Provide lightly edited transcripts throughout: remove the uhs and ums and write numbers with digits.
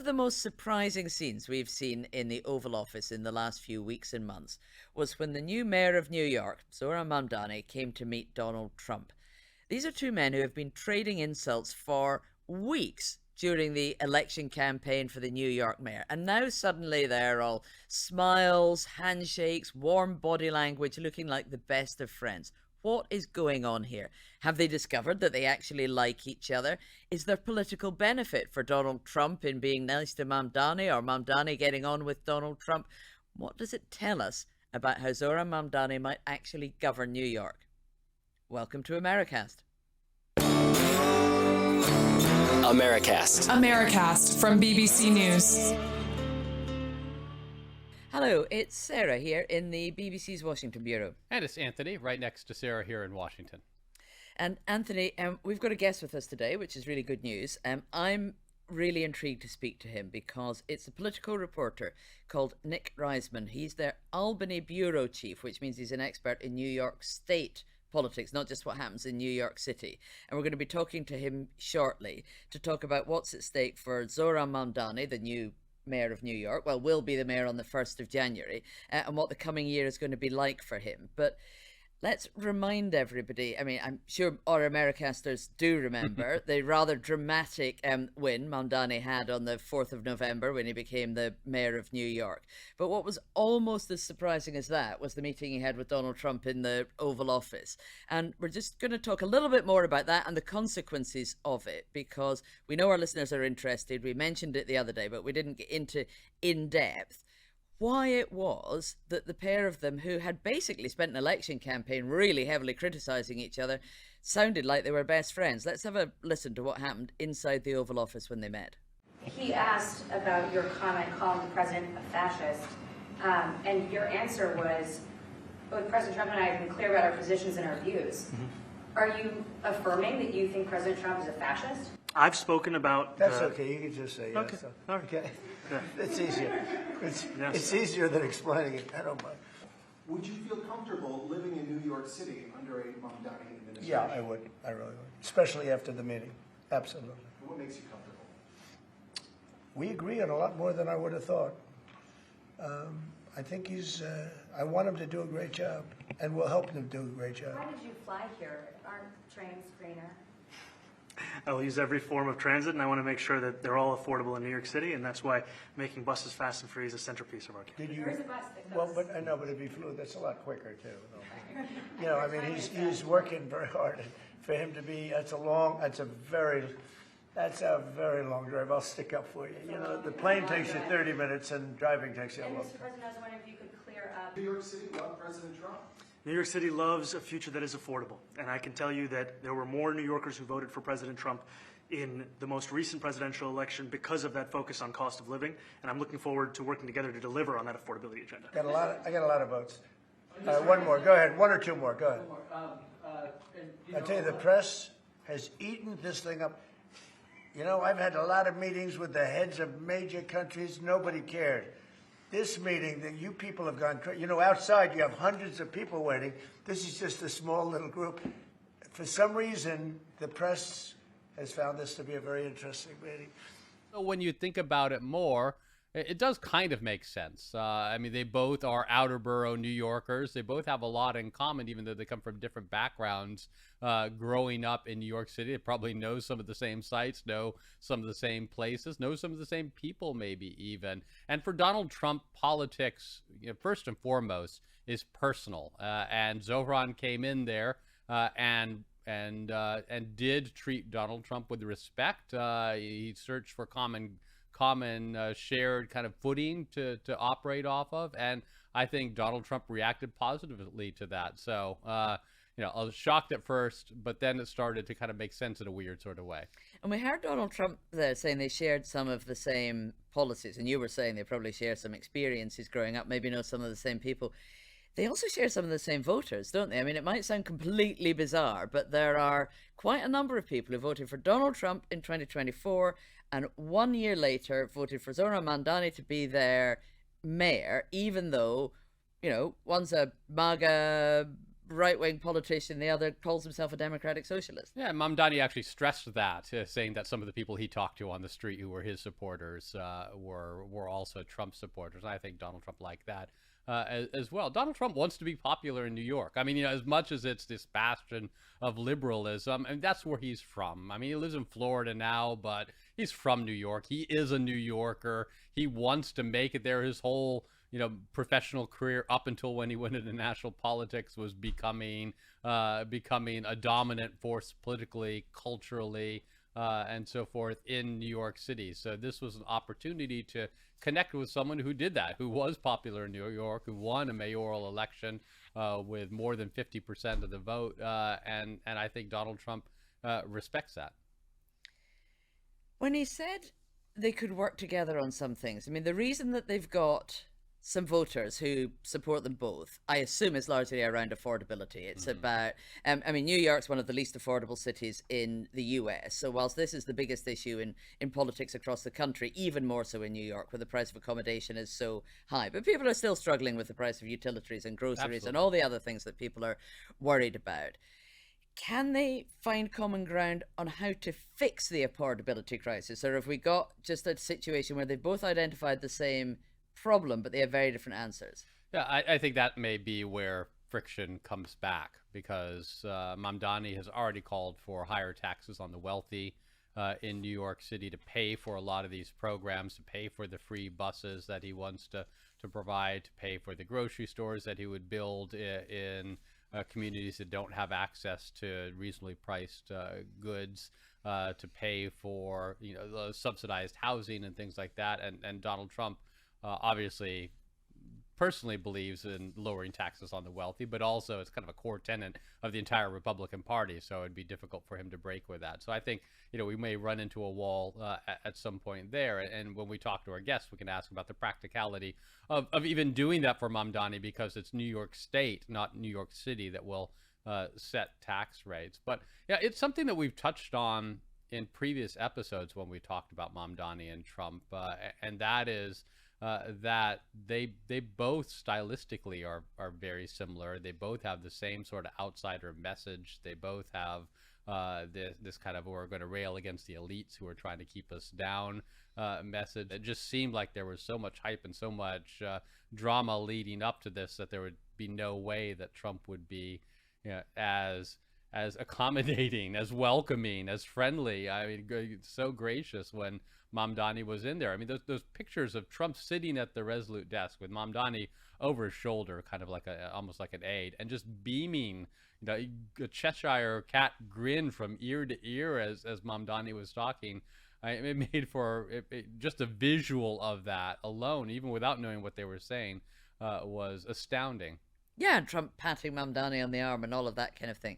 the most surprising scenes we've seen in the Oval Office in the last few weeks and months was when the new mayor of New York, Zohran Mamdani, came to meet Donald Trump. These are two men who have been trading insults for weeks during the election campaign for the New York mayor. And now suddenly they're all smiles, handshakes, warm body language, looking like the best of friends. What is going on here? Have they discovered that they actually like each other? Is there political benefit for Donald Trump in being nice to Mamdani, or Mamdani getting on with Donald Trump? What does it tell us about how Zohran Mamdani might actually govern New York? Welcome to Americast. Americast from BBC News. Hello, it's Sarah here in the BBC's Washington Bureau. And it's Anthony, right next to Sarah here in Washington. And Anthony, we've got a guest with us today, which is really good news. I'm really intrigued to speak to him because it's a political reporter called Nick Ryman. He's their Albany bureau chief, which means he's an expert in New York State politics, not just what happens in New York City. And we're going to be talking to him shortly to talk about what's at stake for Zohran Mamdani, the new mayor of New York, well, will be the mayor on the 1st of January, and what the coming year is going to be like for him. But let's remind everybody, I mean, I'm sure our Americasters do remember the rather dramatic win Mandani had on the 4th of November when he became the mayor of New York. But what was almost as surprising as that was the meeting he had with Donald Trump in the Oval Office. And we're just going to talk a little bit more about that and the consequences of it, because we know our listeners are interested. We mentioned it the other day, but we didn't get into in depth why it was that the pair of them, who had basically spent an election campaign really heavily criticizing each other, sounded like they were best friends. Let's have a listen to what happened inside the Oval Office when they met. He asked about your comment calling the president a fascist, and your answer was, both President Trump and I have been clear about our positions and our views. Are you affirming that you think President Trump is a fascist? I've spoken about... That's okay, you can just say yes. Okay. All right. Okay. Yeah. It's easier. It's Yes. easier than explaining it. I don't mind. Would you feel comfortable living in New York City under a Mamdani administration? Yeah, I would. I really would. Especially after the meeting. Absolutely. What makes you comfortable? We agree on a lot more than I would have thought. I think he's, I want him to do a great job, and we'll help him do a great job. Why did you fly here? Aren't trains greener? I will use every form of transit, and I want to make sure that they're all affordable in New York City, and that's why making buses fast and free is a centerpiece of our campaign. Did you? There is a bus that Well, goes. but I know, but if he flew, that's a lot quicker too. You know, I mean, he's working very hard. For him to be, that's a very long drive. I'll stick up for you. You know, the plane takes you 30 minutes, and driving takes you a And long Mr. time. President, I was wondering if you could clear up. New York City loved President Trump. New York City loves a future that is affordable, and I can tell you that there were more New Yorkers who voted for President Trump in the most recent presidential election because of that focus on cost of living, and I'm looking forward to working together to deliver on that affordability agenda. I got a lot of votes. One more. Go ahead. One or two more. Go ahead. I tell you, the press has eaten this thing up. You know, I've had a lot of meetings with the heads of major countries. Nobody cared. This meeting, that you people have gone crazy. You know, outside you have hundreds of people waiting. This is just a small little group. For some reason, the press has found this to be a very interesting meeting. So when you think about it more, it does kind of make sense. I mean, they both are outer borough New Yorkers. They both have a lot in common, even though they come from different backgrounds. Growing up in New York City, they probably know some of the same sites, know some of the same places, know some of the same people, maybe even. And for Donald Trump, politics, first and foremost, is personal. And Zohran came in there and did treat Donald Trump with respect. He searched for common shared kind of footing to operate off of, and I think Donald Trump reacted positively to that. So I was shocked at first, but then it started to kind of make sense in a weird sort of way. And we heard Donald Trump there saying they shared some of the same policies, and you were saying they probably share some experiences growing up, maybe know some of the same people. They also share some of the same voters, don't they? I mean, it might sound completely bizarre, but there are quite a number of people who voted for Donald Trump in 2024 and 1 year later voted for Zohran Mamdani to be their mayor, even though, one's a MAGA right-wing politician, the other calls himself a democratic socialist. Yeah, Mamdani actually stressed that, saying that some of the people he talked to on the street who were his supporters were also Trump supporters. I think Donald Trump liked that as well. Donald Trump wants to be popular in New York. I mean, as much as it's this bastion of liberalism, and that's where he's from. I mean, he lives in Florida now, but he's from New York. He is a New Yorker. He wants to make it there. His whole professional career up until when he went into national politics was becoming a dominant force politically, culturally, and so forth in New York City. So this was an opportunity to connect with someone who did that, who was popular in New York, who won a mayoral election with more than 50% of the vote, and I think Donald Trump respects that. When he said they could work together on some things, I mean, the reason that they've got some voters who support them both, I assume, is largely around affordability. It's about, I mean, New York's one of the least affordable cities in the US. So whilst this is the biggest issue in politics across the country, even more so in New York, where the price of accommodation is so high, but people are still struggling with the price of utilities and groceries Absolutely. and all the other things that people are worried about. Can they find common ground on how to fix the affordability crisis? Or have we got just a situation where they've both identified the same problem, but they have very different answers? Yeah, I think that may be where friction comes back, because Mamdani has already called for higher taxes on the wealthy in New York City to pay for a lot of these programs, to pay for the free buses that he wants to provide, to pay for the grocery stores that he would build in communities that don't have access to reasonably priced goods, to pay for subsidized housing and things like that. And Donald Trump obviously personally believes in lowering taxes on the wealthy, but also it's kind of a core tenet of the entire Republican Party, so it'd be difficult for him to break with that. So I think we may run into a wall at some point there, and when we talk to our guests, we can ask about the practicality of even doing that for Mamdani, because it's New York State, not New York City, that will set tax rates. But yeah, it's something that we've touched on in previous episodes when we talked about Mamdani and Trump, and that is that they both stylistically are very similar. They both have the same sort of outsider message. They both have this kind of, we're going to rail against the elites who are trying to keep us down message. It just seemed like there was so much hype and so much drama leading up to this that there would be no way that Trump would be as accommodating, as welcoming, as friendly. I mean, so gracious when Mamdani was in there. I mean, those pictures of Trump sitting at the Resolute desk with Mamdani over his shoulder, kind of like almost like an aide, and just beaming, a Cheshire cat grin from ear to ear as Mamdani was talking. It made for just a visual of that alone, even without knowing what they were saying, was astounding. Yeah, and Trump patting Mamdani on the arm and all of that kind of thing.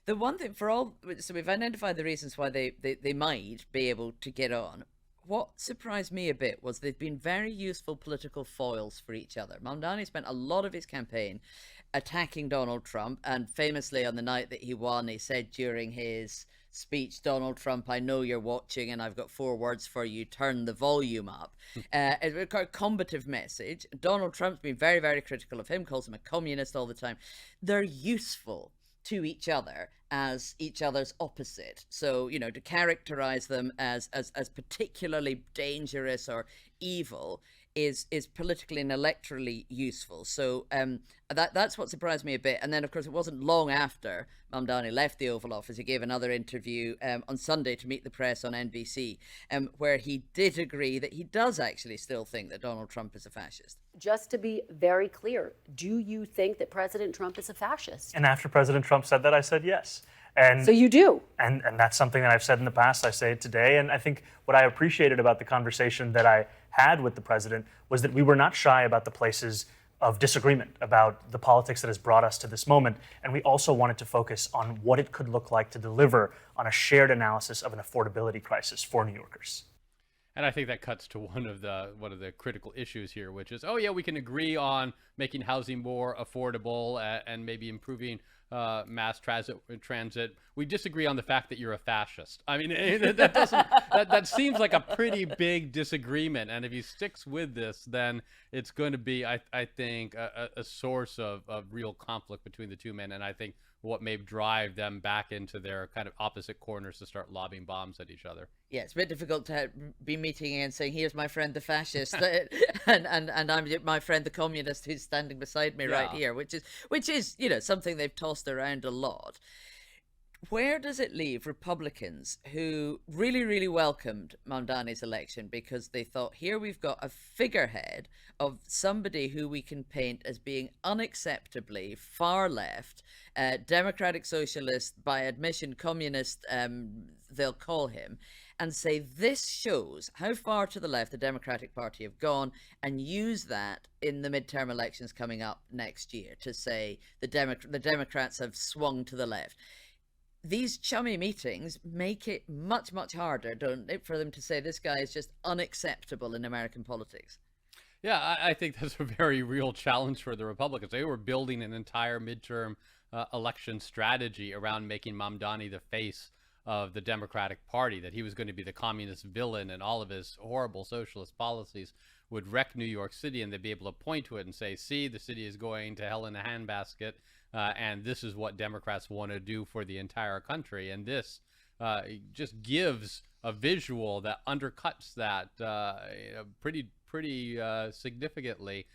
The one thing so we've identified the reasons why they might be able to get on. What surprised me a bit was they've been very useful political foils for each other. Mamdani spent a lot of his campaign attacking Donald Trump, and famously on the night that he won, he said during his speech, "Donald Trump, I know you're watching and I've got 4 words for you, turn the volume up." It's a combative message. Donald Trump's been very, very critical of him, calls him a communist all the time. They're useful to each other as each other's opposite. So, to characterize them as particularly dangerous or evil is politically and electorally useful. So that's what surprised me a bit. And then, of course, it wasn't long after Mamdani left the Oval Office, he gave another interview on Sunday to meet the press on NBC, where he did agree that he does actually still think that Donald Trump is a fascist. Just to be very clear, do you think that President Trump is a fascist? And after President Trump said that, I said yes. And so you do. And that's something that I've said in the past. I say it today. And I think what I appreciated about the conversation that I had with the president was that we were not shy about the places of disagreement, about the politics that has brought us to this moment. And we also wanted to focus on what it could look like to deliver on a shared analysis of an affordability crisis for New Yorkers. And I think that cuts to one of the critical issues here, which is, we can agree on making housing more affordable and maybe improving mass transit. We disagree on the fact that you're a fascist. I mean, that seems like a pretty big disagreement. And if he sticks with this, then it's going to be, I think, a source of real conflict between the two men. And I think what may drive them back into their kind of opposite corners to start lobbing bombs at each other. Yeah, it's a bit difficult to be meeting and saying, here's my friend the fascist, and I'm my friend the communist who's standing beside me right here, which is, you know, something they've tossed around a lot. Where does it leave Republicans who really, really welcomed Mamdani's election because they thought, here we've got a figurehead of somebody who we can paint as being unacceptably far left, democratic socialist, by admission communist, they'll call him, and say this shows how far to the left the Democratic Party have gone, and use that in the midterm elections coming up next year to say the Democrats have swung to the left. These chummy meetings make it much, much harder, don't they, for them to say this guy is just unacceptable in American politics. Yeah, I think that's a very real challenge for the Republicans. They were building an entire midterm election strategy around making Mamdani the face of the Democratic Party, that he was going to be the communist villain and all of his horrible socialist policies would wreck New York City, and they'd be able to point to it and say, see, the city is going to hell in a handbasket, and this is what Democrats want to do for the entire country. And this just gives a visual that undercuts that pretty significantly.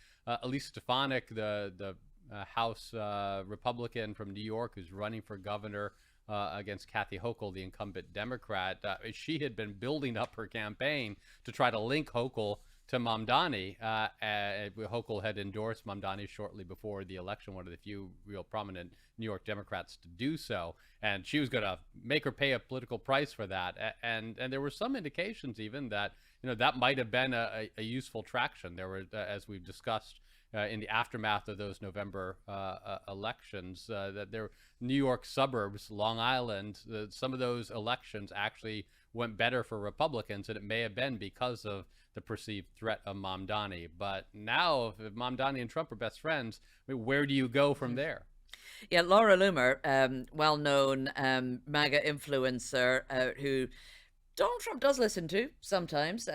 Elise Stefanik, the House Republican from New York who's running for governor against Kathy Hochul, the incumbent Democrat, she had been building up her campaign to try to link Hochul to Mamdani. Hochul had endorsed Mamdani shortly before the election, one of the few real prominent New York Democrats to do so, and she was going to make her pay a political price for that. And there were some indications even that, you know, that might have been a useful traction. There were, as we've discussed, in the aftermath of those November elections, that there New York suburbs, Long Island, some of those elections actually went better for Republicans, and it may have been because of the perceived threat of Mamdani. But now, if Mamdani and Trump are best friends, I mean, where do you go from there? Yeah, Laura Loomer, well-known MAGA influencer who Donald Trump does listen to sometimes.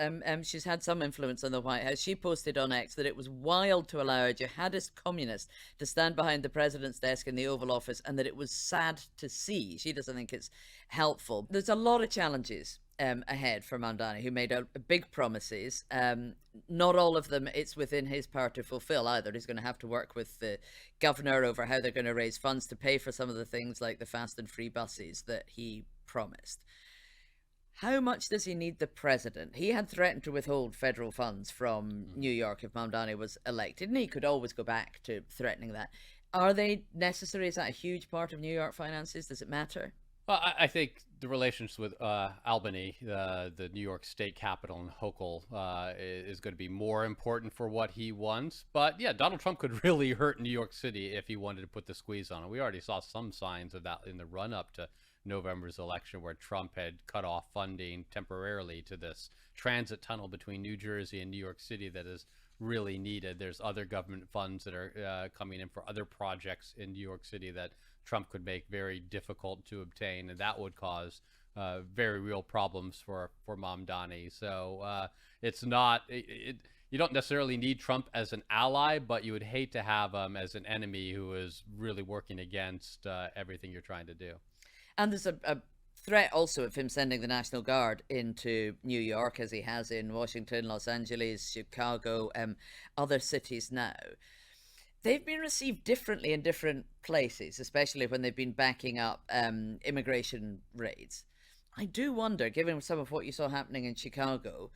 She's had some influence on the White House. She posted on X that it was wild to allow a jihadist communist to stand behind the president's desk in the Oval Office, and that it was sad to see. She doesn't think it's helpful. There's a lot of challenges ahead for Mandani, who made big promises. Not all of them it's within his power to fulfill either. He's going to have to work with the governor over how they're going to raise funds to pay for some of the things like the fast and free buses that he promised. How much does he need the president? He had threatened to withhold federal funds from New York if Mamdani was elected, and he could always go back to threatening that. Are they necessary? Is that a huge part of New York finances? Does it matter? Well, I think the relations with Albany, the New York state capital, and Hochul is going to be more important for what he wants. But yeah, Donald Trump could really hurt New York City if he wanted to put the squeeze on it. We already saw some signs of that in the run-up to November's election, where Trump had cut off funding temporarily to this transit tunnel between New Jersey and New York City that is really needed. There's other government funds that are coming in for other projects in New York City that Trump could make very difficult to obtain, and that would cause very real problems for Mamdani. So it's not you don't necessarily need Trump as an ally, but you would hate to have him as an enemy who is really working against everything you're trying to do. And there's a threat also of him sending the National Guard into New York, as he has in Washington, Los Angeles, Chicago, other cities now. They've been received differently in different places, especially when they've been backing up immigration raids. I do wonder, given some of what you saw happening in Chicago,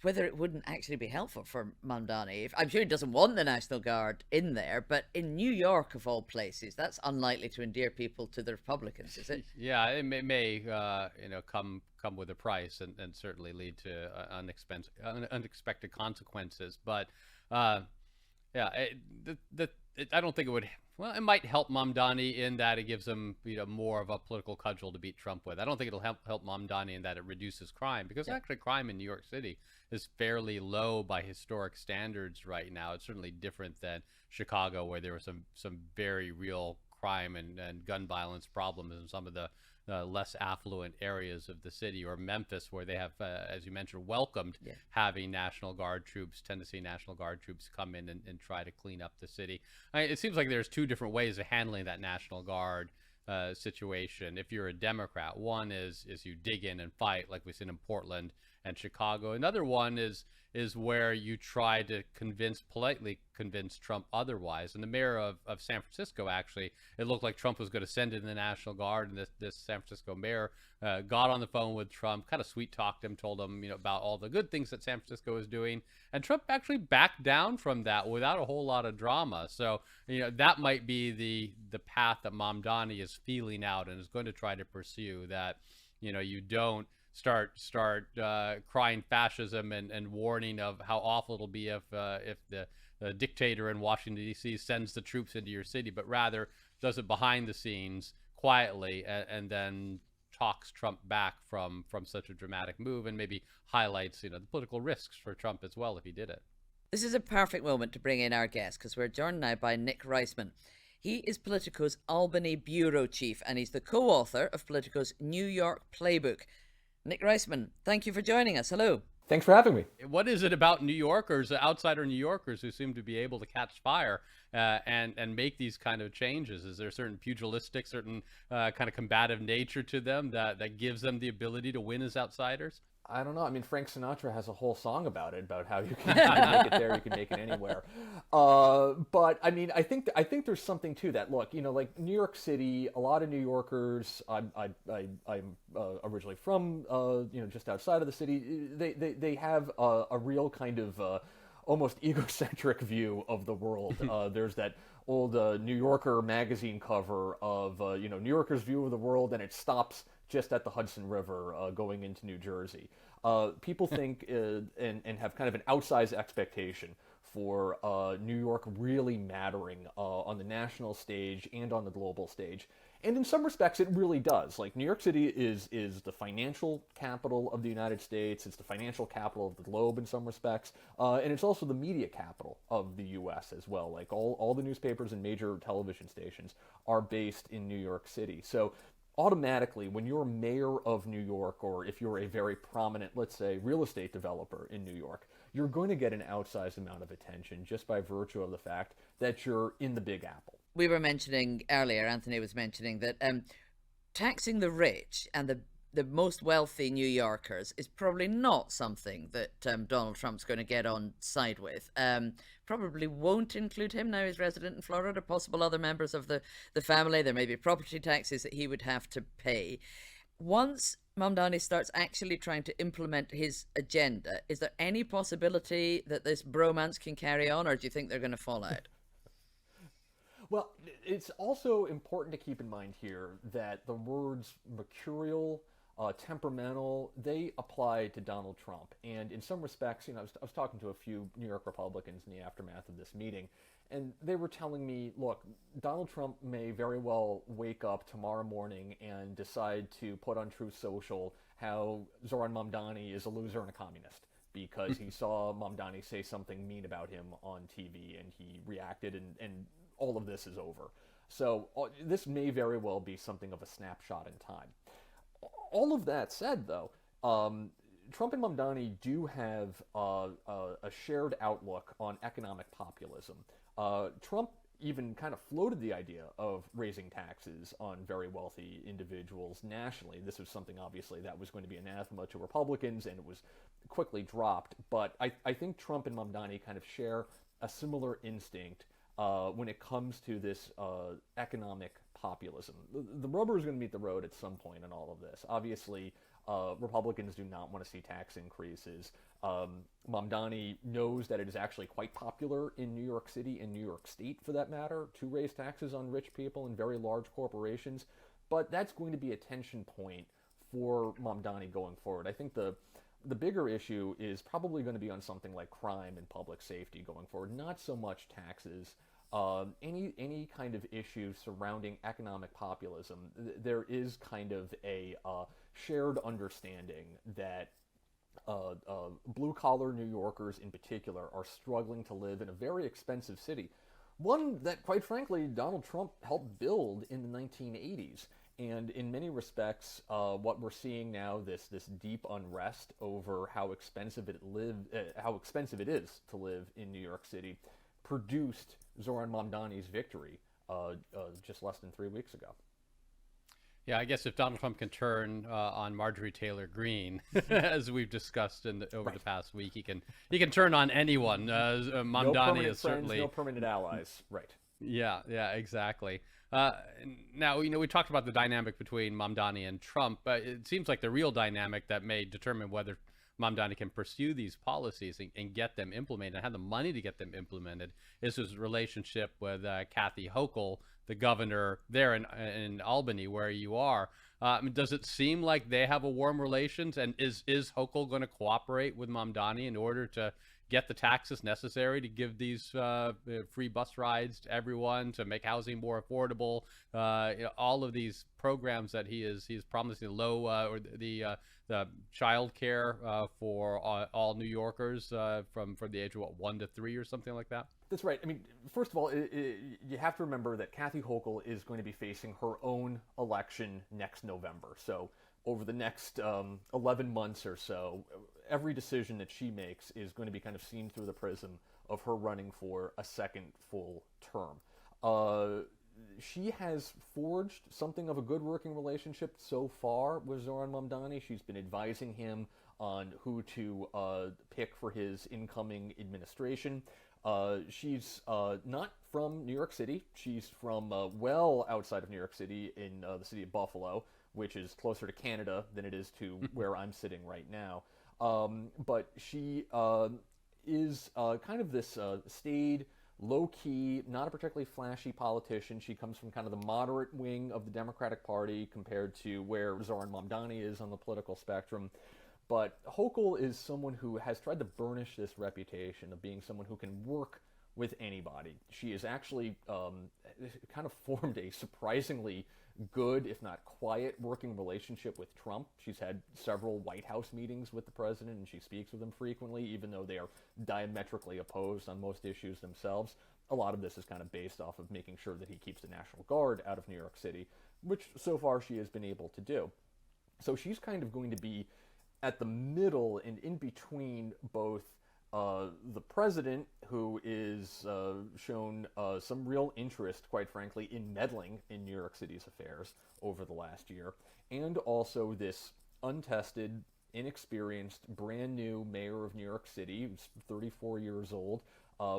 whether it wouldn't actually be helpful for Mamdani. I'm sure he doesn't want the National Guard in there, but in New York, of all places, that's unlikely to endear people to the Republicans, is it? Yeah, it may come with a price and certainly lead to unexpected consequences. But I don't think it would. Well, it might help Mamdani in that it gives him more of a political cudgel to beat Trump with. I don't think it'll help Mamdani in that it reduces crime, because actually crime in New York City is fairly low by historic standards right now. It's certainly different than Chicago, where there were some very real crime and gun violence problems in some of the less affluent areas of the city, or Memphis, where they have, as you mentioned, welcomed having National Guard troops, Tennessee National Guard troops come in and try to clean up the city. It seems like there's two different ways of handling that National Guard situation. If you're a Democrat, one is you dig in and fight, like we've seen in Portland and Chicago. Another one is where you try to politely convince Trump otherwise. And the mayor of San Francisco, actually, it looked like Trump was going to send in the National Guard, and this San Francisco mayor got on the phone with Trump, kind of sweet talked him, told him about all the good things that San Francisco is doing, and Trump actually backed down from that without a whole lot of drama. So that might be the path that Mamdani is feeling out and is going to try to pursue, that you don't start crying fascism and warning of how awful it'll be if the dictator in Washington, D.C. sends the troops into your city, but rather does it behind the scenes quietly and then talks Trump back from such a dramatic move, and maybe highlights the political risks for Trump as well if he did it. This is a perfect moment to bring in our guest, because we're joined now by Nick Ryman. He is Politico's Albany bureau chief, and he's the co-author of Politico's New York Playbook. Nick Ryman, thank you for joining us. Hello. Thanks for having me. What is it about New Yorkers, outsider New Yorkers, who seem to be able to catch fire and make these kind of changes? Is there a certain pugilistic, certain kind of combative nature to them that gives them the ability to win as outsiders? I don't know. I mean, Frank Sinatra has a whole song about it, about how you can make it there, you can make it anywhere. But I mean, I think there's something to that. Look, like New York City, a lot of New Yorkers. I'm originally from just outside of the city. They have a real kind of almost egocentric view of the world. There's that old New Yorker magazine cover of New Yorker's view of the world, and it stops just at the Hudson River going into New Jersey. People think and have kind of an outsized expectation for New York really mattering on the national stage and on the global stage. And in some respects, it really does. Like, New York City is the financial capital of the United States. It's the financial capital of the globe in some respects. And it's also the media capital of the U.S. as well. Like, all the newspapers and major television stations are based in New York City. So automatically, when you're mayor of New York, or if you're a very prominent, let's say, real estate developer in New York, you're going to get an outsized amount of attention just by virtue of the fact that you're in the Big Apple. We were mentioning earlier, Anthony was mentioning that taxing the rich and the most wealthy New Yorkers is probably not something that Donald Trump's going to get on side with. Probably won't include him now he's resident in Florida, possible other members of the family. There may be property taxes that he would have to pay. Once Mamdani starts actually trying to implement his agenda, is there any possibility that this bromance can carry on, or do you think they're going to fall out? Well, it's also important to keep in mind here that the words mercurial, temperamental, they apply to Donald Trump. And in some respects, I was talking to a few New York Republicans in the aftermath of this meeting, and they were telling me, look, Donald Trump may very well wake up tomorrow morning and decide to put on Truth Social how Zohran Mamdani is a loser and a communist, because he saw Mamdani say something mean about him on TV and he reacted, and all of this is over. So this may very well be something of a snapshot in time. All of that said, though, Trump and Mandani do have a shared outlook on economic populism. Trump even kind of floated the idea of raising taxes on very wealthy individuals nationally. This was something, obviously, that was going to be anathema to Republicans, and it was quickly dropped. But I think Trump and Mamdani kind of share a similar instinct when it comes to this economic populism. The rubber is going to meet the road at some point in all of this. Obviously, Republicans do not want to see tax increases. Mamdani knows that it is actually quite popular in New York City and New York State, for that matter, to raise taxes on rich people and very large corporations. But that's going to be a tension point for Mamdani going forward. I think the bigger issue is probably going to be on something like crime and public safety going forward, not so much taxes. Any kind of issue surrounding economic populism. There is kind of a shared understanding that blue-collar New Yorkers in particular are struggling to live in a very expensive city, One that, quite frankly, Donald Trump helped build in the 1980s. And in many respects, what we're seeing now, this deep unrest over how expensive it is to live in New York City, produced Zohran Mamdani's victory just less than 3 weeks ago. Yeah, I guess if Donald Trump can turn on Marjorie Taylor Greene, as we've discussed over the past week, he can turn on anyone. Mamdani is certainly no permanent allies. Right. Yeah, exactly. Now, we talked about the dynamic between Mamdani and Trump, but it seems like the real dynamic that may determine whether Mamdani can pursue these policies and get them implemented and have the money to get them implemented is his relationship with Kathy Hochul, the governor there in Albany, where you are. Does it seem like they have a warm relations? And is Hochul going to cooperate with Mamdani in order to get the taxes necessary to give these free bus rides to everyone, to make housing more affordable? All of these programs that he's promising, the child care for all New Yorkers from the age of 1 to 3 or something like that. That's right. I mean, first of all, you have to remember that Kathy Hochul is going to be facing her own election next November. So over the next 11 months or so, every decision that she makes is going to be kind of seen through the prism of her running for a second full term. She has forged something of a good working relationship so far with Zohran Mamdani. She's been advising him on who to pick for his incoming administration. She's not from New York City. She's from well outside of New York City in the city of Buffalo, which is closer to Canada than it is to where I'm sitting right now. But she is kind of this staid, low-key, not a particularly flashy politician. She comes from kind of the moderate wing of the Democratic Party compared to where Zohran Mamdani is on the political spectrum. But Hochul is someone who has tried to burnish this reputation of being someone who can work with anybody. She has actually kind of formed a surprisingly good, if not quiet, working relationship with Trump. She's had several White House meetings with the president, and she speaks with him frequently, even though they are diametrically opposed on most issues themselves. A lot of this is kind of based off of making sure that he keeps the National Guard out of New York City, which so far she has been able to do. So she's kind of going to be at the middle and in between both the president, who is shown some real interest, quite frankly, in meddling in New York City's affairs over the last year, and also this untested, inexperienced, brand new mayor of New York City, who's 34 years old,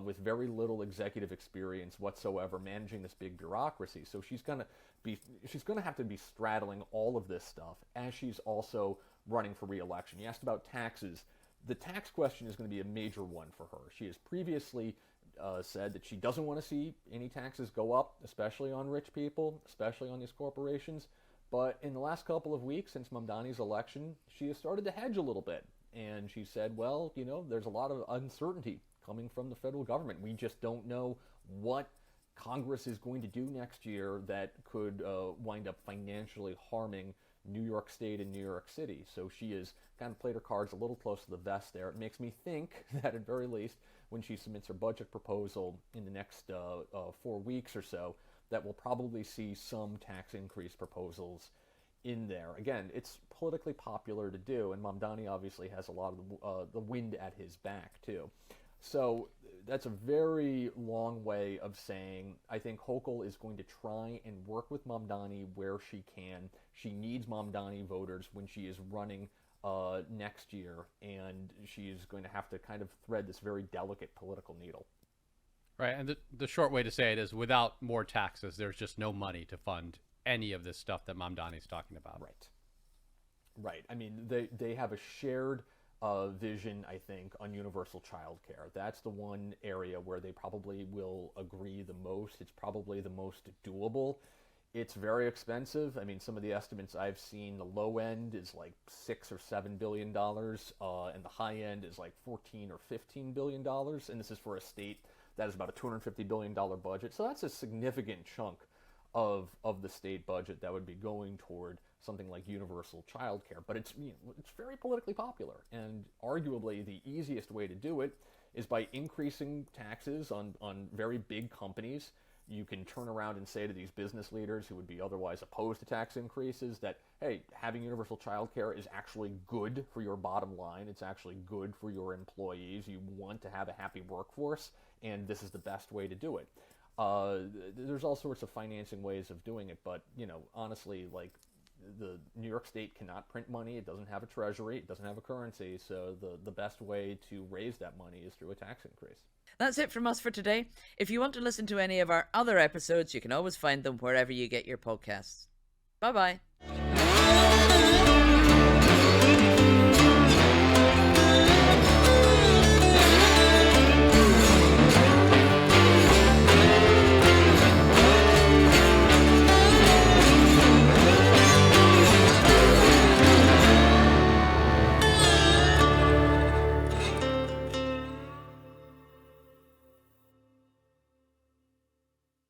with very little executive experience whatsoever managing this big bureaucracy. So she's going to have to be straddling all of this stuff as she's also running for re-election. You asked about taxes. The tax question is going to be a major one for her. She has previously said that she doesn't want to see any taxes go up, especially on rich people, especially on these corporations. But in the last couple of weeks since Mamdani's election, she has started to hedge a little bit. And she said, well, there's a lot of uncertainty coming from the federal government. We just don't know what Congress is going to do next year that could wind up financially harming New York State and New York City. So she has kind of played her cards a little close to the vest there. It makes me think that at very least when she submits her budget proposal in the next 4 weeks or so, that we'll probably see some tax increase proposals in there. Again, it's politically popular to do, and Mamdani obviously has a lot of the wind at his back too. So that's a very long way of saying I think Hochul is going to try and work with Mamdani where she can. She needs Mamdani voters when she is running next year, and she's going to have to kind of thread this very delicate political needle. Right, and the short way to say it is without more taxes, there's just no money to fund any of this stuff that Mamdani's talking about. Right. I mean, they have a shared vision, I think, on universal child care. That's the one area where they probably will agree the most. It's probably the most doable. It's very expensive. I mean, some of the estimates I've seen, the low end is like $6 or $7 billion, and the high end is like $14 or $15 billion. And this is for a state that is about a $250 billion budget. So that's a significant chunk of the state budget that would be going toward something like universal child care. But it's very politically popular, and arguably the easiest way to do it is by increasing taxes on very big companies. You can turn around and say to these business leaders who would be otherwise opposed to tax increases that, hey, having universal child care is actually good for your bottom line. It's actually good for your employees. You want to have a happy workforce, and this is the best way to do it. There's all sorts of financing ways of doing it, but, honestly, like, the New York State cannot print money. It doesn't have a treasury. It doesn't have a currency. So the best way to raise that money is through a tax increase. That's it from us for today. If you want to listen to any of our other episodes, you can always find them wherever you get your podcasts. Bye-bye.